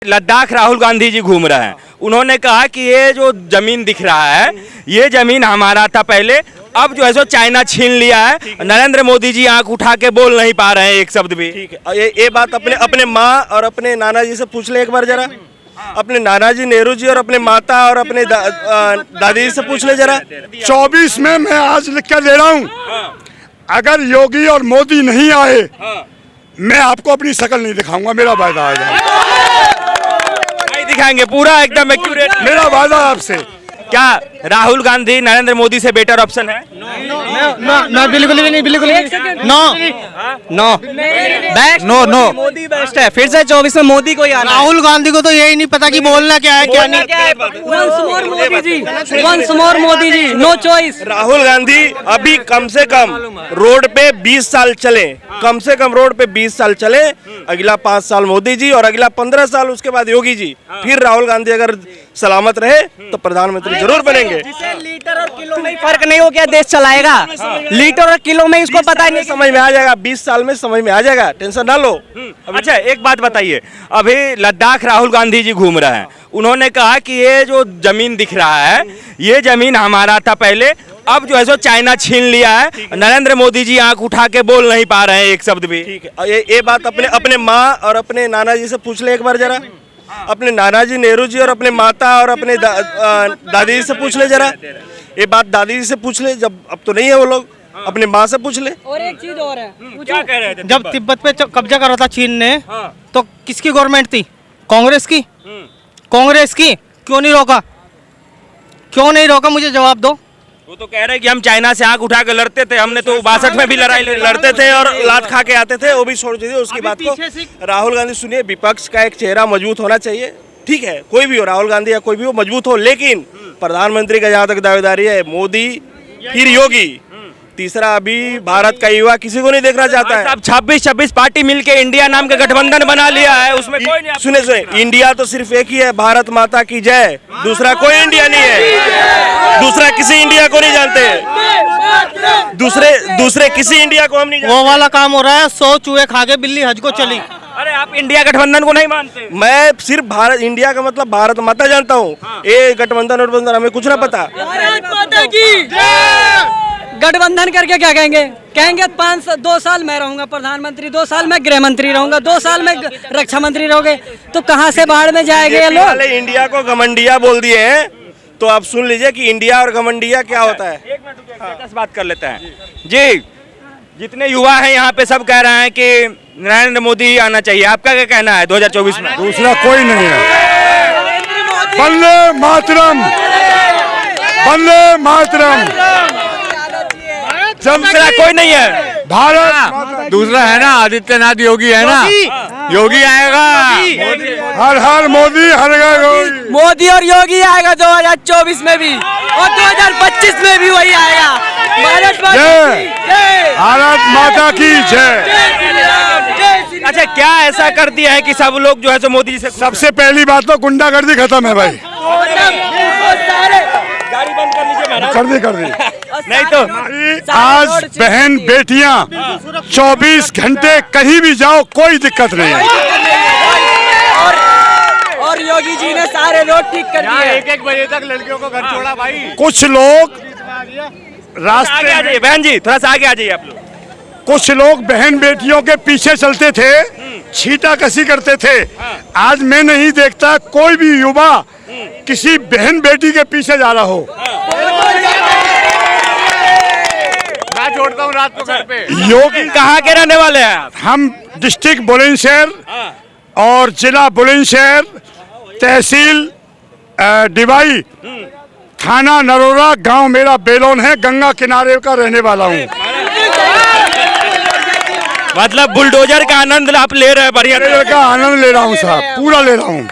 लद्दाख राहुल गांधी जी घूम रहे हैं। उन्होंने कहा कि ये जो जमीन दिख रहा है ये जमीन हमारा था पहले, अब जो है सो चाइना छीन लिया है। नरेंद्र मोदी जी आंख उठा के बोल नहीं पा रहे हैं एक शब्द भी। ठीक है, ये बात अपने माँ और अपने नाना जी से पूछ ले एक बार जरा। अपने नाना जी नेहरू जी और अपने माता और अपने दादी जी से पूछ ले जरा। 24 में मैं आज लिख कर दे रहा हूँ, अगर योगी और मोदी नहीं आए मैं आपको अपनी शक्ल नहीं दिखाऊंगा। मेरा वादा है, नहीं दिखाएंगे, पूरा एकदम एक्यूरेट। मेरा वादा आपसे। क्या राहुल गांधी नरेंद्र मोदी से बेटर ऑप्शन है? नो बिल्कुल भी नहीं, बिल्कुल नो मोदी बेस्ट है। फिर से 24 में मोदी को ही आना। राहुल गांधी को तो यही नहीं पता कि बोलना क्या है क्या नहीं। Once more Modi ji, no choice. Rahul Gandhi अभी कम से कम रोड पे 20 साल चले, कम से कम रोड पे 20 साल चले। अगला 5 साल मोदी जी और अगला 15 साल उसके बाद योगी जी। फिर राहुल गांधी अगर सलामत रहे तो प्रधानमंत्री जरूर बनेंगे। लीटर और किलो में फर्क नहीं हो गया, देश चलाएगा। लीटर और किलो में इसको पता नहीं, समझ में आ जाएगा। 20 साल में समझ में आ जाएगा, टेंशन ना लो। अच्छा एक बात बताइए, अभी लद्दाख राहुल गांधी जी घूम रहे हैं। उन्होंने कहा कि ये जो जमीन दिख रहा है ये जमीन हमारा था पहले, अब जो है सो चाइना छीन लिया है। नरेंद्र मोदी जी आंख उठा के बोल नहीं पा रहे हैं एक शब्द भी। ठीक है, ये बात अपने माँ और अपने नाना जी से पूछ ले एक बार जरा। अपने नाना जी नेहरू जी और अपने माता और अपने दादी जी से पूछ ले जरा। ये बात दादी जी से पूछ ले, जब अब तो नहीं है वो लोग। अपने माँ से पूछ ले। और एक चीज और है, क्या कह रहे थे? जब तिब्बत पे कब्जा करा था चीन ने, तो किसकी गवर्नमेंट थी? कांग्रेस की। कांग्रेस की क्यों नहीं रोका? क्यों नहीं रोका, मुझे जवाब दो। वो तो कह रहे हैं कि हम चाइना से आंख उठा के लड़ते थे, हमने तो 62 में भी लड़ाई लड़ते थे और लात खा के आते थे। वो भी छोड़ दीजिए उसकी बात को। राहुल गांधी सुनिए, विपक्ष का एक चेहरा मजबूत होना चाहिए। ठीक है, कोई भी हो, राहुल गांधी या कोई भी हो, मजबूत हो। लेकिन प्रधानमंत्री का जहाँ तक दावेदारी है, मोदी फिर योगी, तीसरा अभी भारत का युवा किसी को नहीं देखना चाहता है। अब 26 पार्टी मिलके इंडिया नाम का गठबंधन बना लिया है, उसमें कोई नहीं। सुने, इंडिया तो सिर्फ एक ही है, भारत माता की जय। दूसरा कोई इंडिया नहीं है, दूसरा किसी इंडिया को नहीं जानते। दूसरे किसी इंडिया को हम नहीं जानते। वो वाला काम हो रहा है, 100 चूहे खा के बिल्ली हज को चली। अरे आप इंडिया गठबंधन को नहीं मानते? मैं सिर्फ भारत, इंडिया का मतलब भारत माता जानता हूँ। ये गठबंधन हमें कुछ ना पता। गठबंधन करके क्या कहेंगे? कहेंगे 2 साल मैं रहूंगा प्रधानमंत्री, 2 साल मैं गृह मंत्री रहूंगा, 2 साल में रक्षा मंत्री रहोगे। तो कहाँ से बाढ़ में जाएंगे ये लोग? इंडिया को घमंडिया बोल दिए हैं, तो आप सुन लीजिए कि इंडिया और घमंडिया क्या होता है। एक मिनट बात कर लेते हैं जी। जितने युवा हैं यहाँ पे सब कह रहे हैं कि नरेंद्र मोदी आना चाहिए, आपका क्या कहना है 2024 में? दूसरा कोई नहीं है। वंदे मातरम, वंदे मातरम। दूसरा कोई नहीं है। भारत दूसरा है ना, आदित्यनाथ योगी है ना, योगी आएगा। हर हर मोदी, हर घर मोदी और योगी आएगा 2024 में भी, और 2025 में भी वही आएगा। भारत माता की जय। अच्छा क्या ऐसा कर दिया है कि सब लोग जो है सो मोदी जी से? सबसे पहली बात तो गुंडागर्दी खत्म है भाई। गाड़ी बंद कर लीजिए महाराज। कर दी नहीं तो आज बहन बेटियां 24 घंटे कहीं भी जाओ कोई दिक्कत नहीं है। और योगी जी ने सारे रोड ठीक कर दिए। 1-1 बजे तक लड़कियों को घर छोड़ा भाई। कुछ लोग रास्ते आगे आ जाइए बहन जी, थोड़ा सा आगे आ जाइए आप लोग। कुछ लोग बहन बेटियों के पीछे चलते थे, छीटा कसी करते थे। आज मैं नहीं देखता कोई भी युवा किसी बहन बेटी के पीछे जा रहा हो। मैं छोड़ता हूँ रात को घर पे। योगी कहाँ के रहने वाले हैं आप? हम डिस्ट्रिक्ट बुलंदशहर और जिला बुलंदशहर, तहसील डिवाई, थाना नरोरा, गांव मेरा बेलोन है। गंगा किनारे का रहने वाला हूँ। मतलब बुलडोजर का आनंद आप ले रहे हैं? बढ़िया का आनंद ले रहा हूँ साहब, पूरा ले रहा हूँ।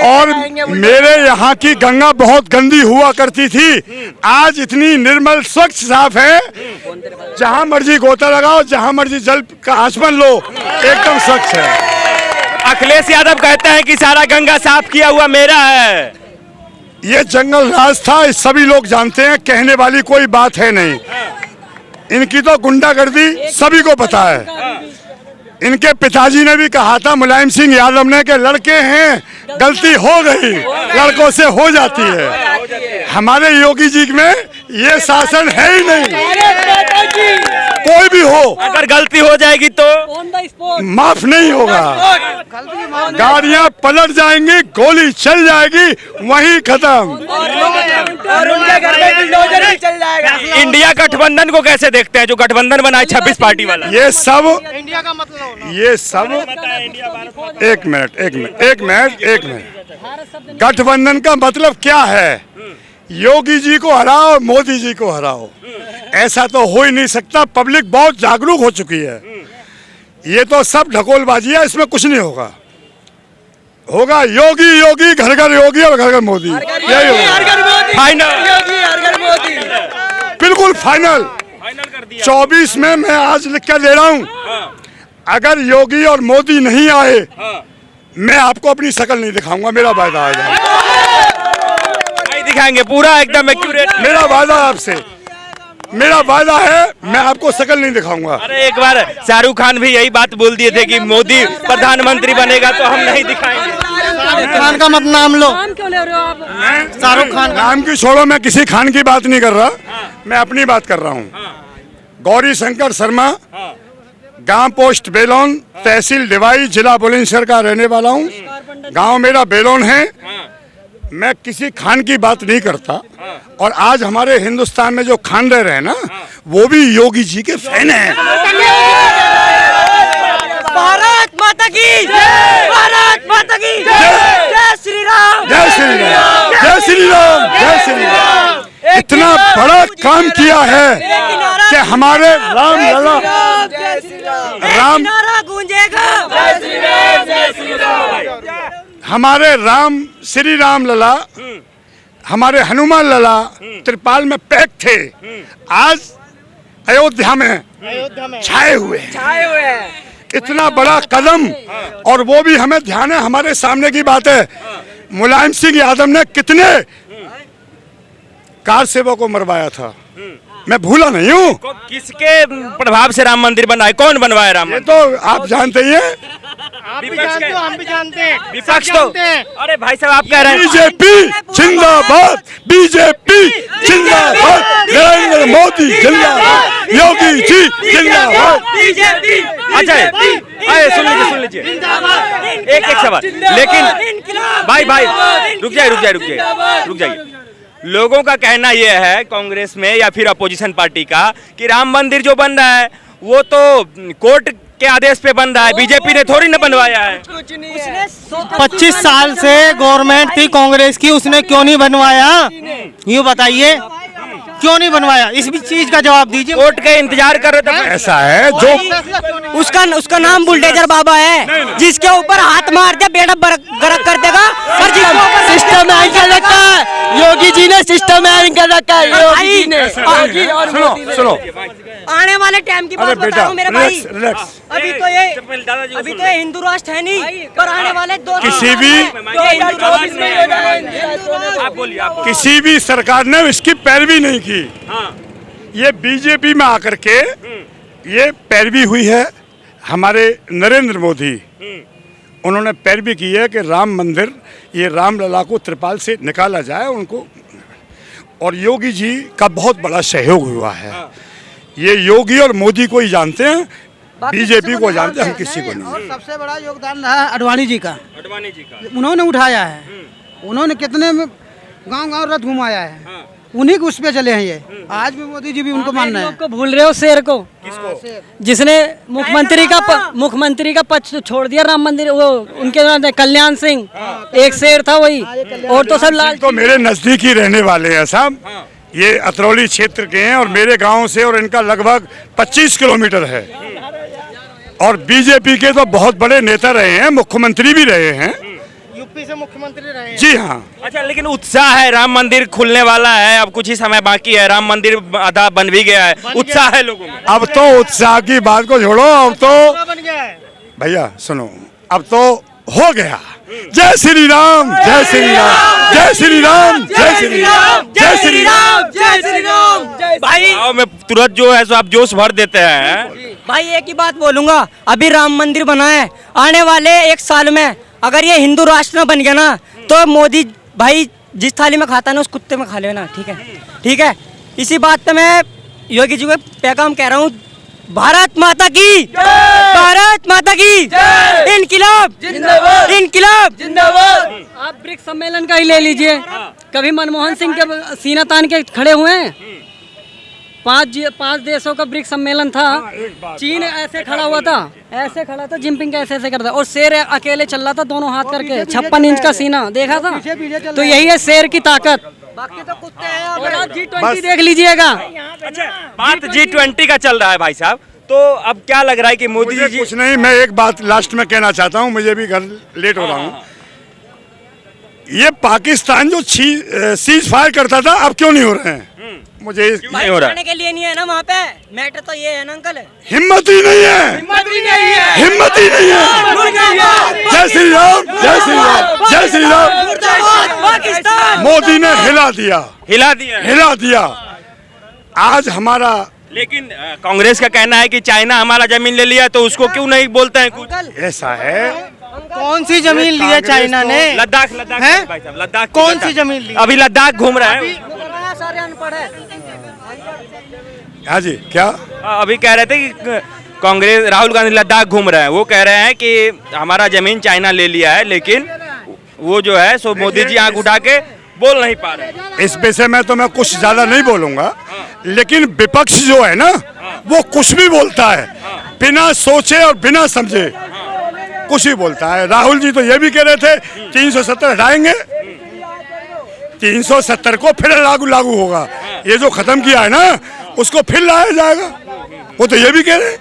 और मेरे यहाँ की गंगा बहुत गंदी हुआ करती थी, आज इतनी निर्मल स्वच्छ साफ है। जहाँ मर्जी गोता लगाओ, जहाँ मर्जी जल का आचमन लो, एकदम स्वच्छ है। अखिलेश यादव कहते हैं कि सारा गंगा साफ किया हुआ मेरा है। ये जंगल राज था, सभी लोग जानते हैं, कहने वाली कोई बात है नहीं। इनकी तो गुंडागर्दी सभी को पता है। इनके पिताजी ने भी कहा था मुलायम सिंह यादव ने कि लड़के हैं, गलती हो गई, लड़कों से हो जाती है। हमारे योगी जी में ये शासन है ही नहीं। कोई भी हो, अगर गलती हो जाएगी तो ऑन द स्पॉट माफ नहीं होगा। गाड़ियां पलट जाएंगी, गोली चल जाएगी, वहीं खत्म। और उनके घर में बुलडोजर भी चल जाएगा। इंडिया गठबंधन को कैसे देखते हैं, जो गठबंधन बनाए 26 पार्टी वाला? ये सब इंडिया का मतलब ये सब एक मिनट गठबंधन का मतलब क्या है? योगी जी को हराओ, मोदी जी को हराओ, ऐसा तो हो ही नहीं सकता। पब्लिक बहुत जागरूक हो चुकी है। ये तो सब ढकोलबाजी है, इसमें कुछ नहीं होगा। होगा योगी योगी, घर घर योगी और घर घर मोदी, यही होगा फाइनल। बिल्कुल फाइनल। 24 में मैं आज लिख कर दे रहा हूँ, अगर योगी और मोदी नहीं आए, मैं आपको अपनी शक्ल नहीं दिखाऊंगा। मेरा वादा है, नहीं दिखाएंगे, पूरा एकदम एक्यूरेट। मेरा वादा आपसे, मेरा वादा है, मैं आपको शक्ल नहीं दिखाऊंगा। अरे एक बार शाहरुख खान भी यही बात बोल दिए थे कि मोदी प्रधानमंत्री बनेगा तो हम नहीं दिखाएंगे। शाहरुख खान का मत नाम लो। नाम क्यों ले रहे हो आप? शाहरुख खान नाम की छोड़ो, मैं किसी खान की बात नहीं कर रहा, मैं अपनी बात कर रहा हूँ। गौरी शंकर शर्मा, गांव पोस्ट बेलोन, तहसील डिवाई, जिला बुलंदशहर का रहने वाला हूँ। गांव मेरा बेलोन है। मैं किसी खान की बात नहीं करता। और आज हमारे हिंदुस्तान में जो खान रह रहे हैं ना, वो भी योगी जी के फैन हैं। भारत माता की जय, भारत माता की जय, जय श्री राम, जय श्री राम, जय श्री राम, जय श्री राम। इतना बड़ा काम किया है कि हमारे राम लला, राम नारा गूंजेगा, हमारे राम श्री राम लला, हमारे हनुमान लला त्रिपाल में पैक थे, आज अयोध्या में छाए हुए हैं। इतना बड़ा कदम, और वो भी हमें ध्यान है, हमारे सामने की बात है, मुलायम सिंह यादव ने कितने कार सेवकों को मरवाया था, मैं भूला नहीं हूँ। किसके प्रभाव से राम मंदिर बना है, कौन बनवाया राम ये मंदिर? तो आप जानते ही हैं। आप भी जानते हो, हम भी जानते हैं। विपक्ष तो, अरे भाई साहब आप कह रहे हैं बीजेपी जिंदाबाद, बीजेपी जिंदाबाद, नरेंद्र मोदी जिंदाबाद, योगी जी जिंदाबाद। अच्छा अरे सुन लीजिए एक सवाल, लेकिन भाई रुक जाइए। लोगों का कहना यह है, कांग्रेस में या फिर अपोजिशन पार्टी का, कि राम मंदिर जो बन रहा है वो तो कोर्ट के आदेश पे बन रहा है, बीजेपी ने थोड़ी ना बनवाया है। 25 साल से गवर्नमेंट थी कांग्रेस की, उसने क्यों नहीं बनवाया? ये बताइए, क्यों नहीं बनवाया? इस भी चीज का जवाब दीजिए। कोर्ट के इंतजार कर रहे थे। ऐसा है जो उसका नाम बुलडोजर बाबा है, जिसके ऊपर हाथ मार दे बेड़ा गरक कर देगा। सिस्टम कर रखा है योगी जी ने, सिस्टम कर रखा है योगी जी ने। सुनो आने वाले टाइम की बात बता रहा हूँ मेरे भाई। रिलैक्स। अभी तो ये हिंदू राष्ट्र है नहीं, पर आने वाले किसी भी सरकार ने इसकी पैरवी नहीं की। ये बीजेपी में आकर के ये पैरवी हुई है। हमारे नरेंद्र मोदी, उन्होंने पैरवी की है कि राम मंदिर, ये राम लला को त्रिपाल से निकाला जाए उनको, और योगी जी का बहुत बड़ा सहयोग हुआ है। ये योगी और मोदी को ही जानते हैं, बीजेपी को जानते हैं, हम किसी को नहीं। और सबसे बड़ा योगदान रहा अडवाणी जी का। उन्होंने उठाया है, उन्होंने कितने गांव रथ घुमाया है, उन्हीं के उस पे चले हैं ये। आज भी मोदी जी भी उनको मानना है। को भूल रहे हो शेर को, जिसने मुख्यमंत्री का पद छोड़ दिया राम मंदिर, वो उनके कल्याण सिंह एक शेर था वही, और तो सब लाल। तो मेरे नजदीक ही रहने वाले हैं साहब, ये अतरौली क्षेत्र के हैं, और मेरे गांव से और इनका लगभग 25 किलोमीटर है। और बीजेपी के तो बहुत बड़े नेता रहे हैं, मुख्यमंत्री भी रहे हैं, यूपी से मुख्यमंत्री रहे हैं। जी हाँ। अच्छा, लेकिन उत्साह है, राम मंदिर खुलने वाला है, अब कुछ ही समय बाकी है, राम मंदिर आधा बन भी गया है, उत्साह है लोगों में। अब तो उत्साह की बात को छोड़ो, अब तो बन गया है। भैया सुनो, अब तो हो गया। जय श्री राम, जय श्री राम, जय श्री राम, जय श्री राम, जय श्री राम, जय श्री राम। भाई गाँव में तुरंत जो है सो आप जोश भर देते हैं। भाई एक ही बात बोलूंगा, अभी राम मंदिर बना है, आने वाले 1 साल में अगर ये हिंदू राष्ट्र न बन गया ना, तो मोदी भाई जिस थाली में खाता है ना उस कुत्ते में खा लेना। ठीक है, ठीक है। इसी बात पे मैं योगी जी को पैगाम कह रहा हूँ, भारत माता की, भारत माता की, इनकिलाब जिंदाबाद, इनकिलाब जिंदाबाद। आप ब्रिक्स सम्मेलन का ही ले लीजिए, कभी मनमोहन सिंह के सीना तान के खड़े हुए हैं। 5 देशों का ब्रिक्स सम्मेलन था, चीन ऐसे खड़ा हुआ था, ऐसे खड़ा था, जिनपिंग ऐसे ऐसे करता, और शेर अकेले चल रहा था दोनों हाथ करके, 56 इंच का सीना देखा था। तो यही है शेर की ताकत। बाकी तो कुत्ते हैं। और आप G20 देख लीजिएगा। अच्छा, बात G20 का चल रहा है भाई साहब, तो अब क्या लग रहा है कि मोदी मुझे जी कुछ नहीं, मैं एक बात लास्ट में कहना चाहता हूँ, मुझे भी घर लेट हो रहा हूँ। ये पाकिस्तान जो सीज फायर करता था, अब क्यों नहीं हो रहे हैं? मुझे नहीं हो रहा है। खाने के लिए नहीं है ना वहाँ पे, मैटर तो ये है ना अंकल। हिम्मत ही नहीं है, हिम्मत ही नहीं है। जय श्री राम, जय श्री राम, जय श्री राम। पाकिस्तान मोदी ने हिला दिया, हिला दिया है। हिला दिया। आज हमारा लेकिन कांग्रेस का कहना है कि चाइना हमारा जमीन ले लिया, तो उसको क्यों नहीं बोलते हैं कुछ? ऐसा है, कौन सी जमीन ली है चाइना ने? लद्दाख, लद्दाख हैं? भाई साहब, लद्दाख कौन सी जमीन ली? अभी लद्दाख घूम रहे हैं। सारे अनपढ़ है। हाँ जी, क्या अभी कह रहे थे कि कांग्रेस, राहुल गांधी लद्दाख घूम रहे हैं, वो कह रहे हैं कि हमारा जमीन चाइना ले लिया है, लेकिन वो जो है सो मोदी जी आंख उठा के बोल नहीं पा रहे। इस विषय में तो मैं कुछ ज्यादा नहीं बोलूंगा, लेकिन विपक्ष जो है ना, वो कुछ भी बोलता है, बिना सोचे और बिना समझे कुछ ही बोलता है। राहुल जी तो ये भी कह रहे थे 370 हटाएंगे, 370 को फिर लागू होगा, ये जो खत्म किया है ना उसको फिर लाया जाएगा, वो तो ये भी कह रहे हैं।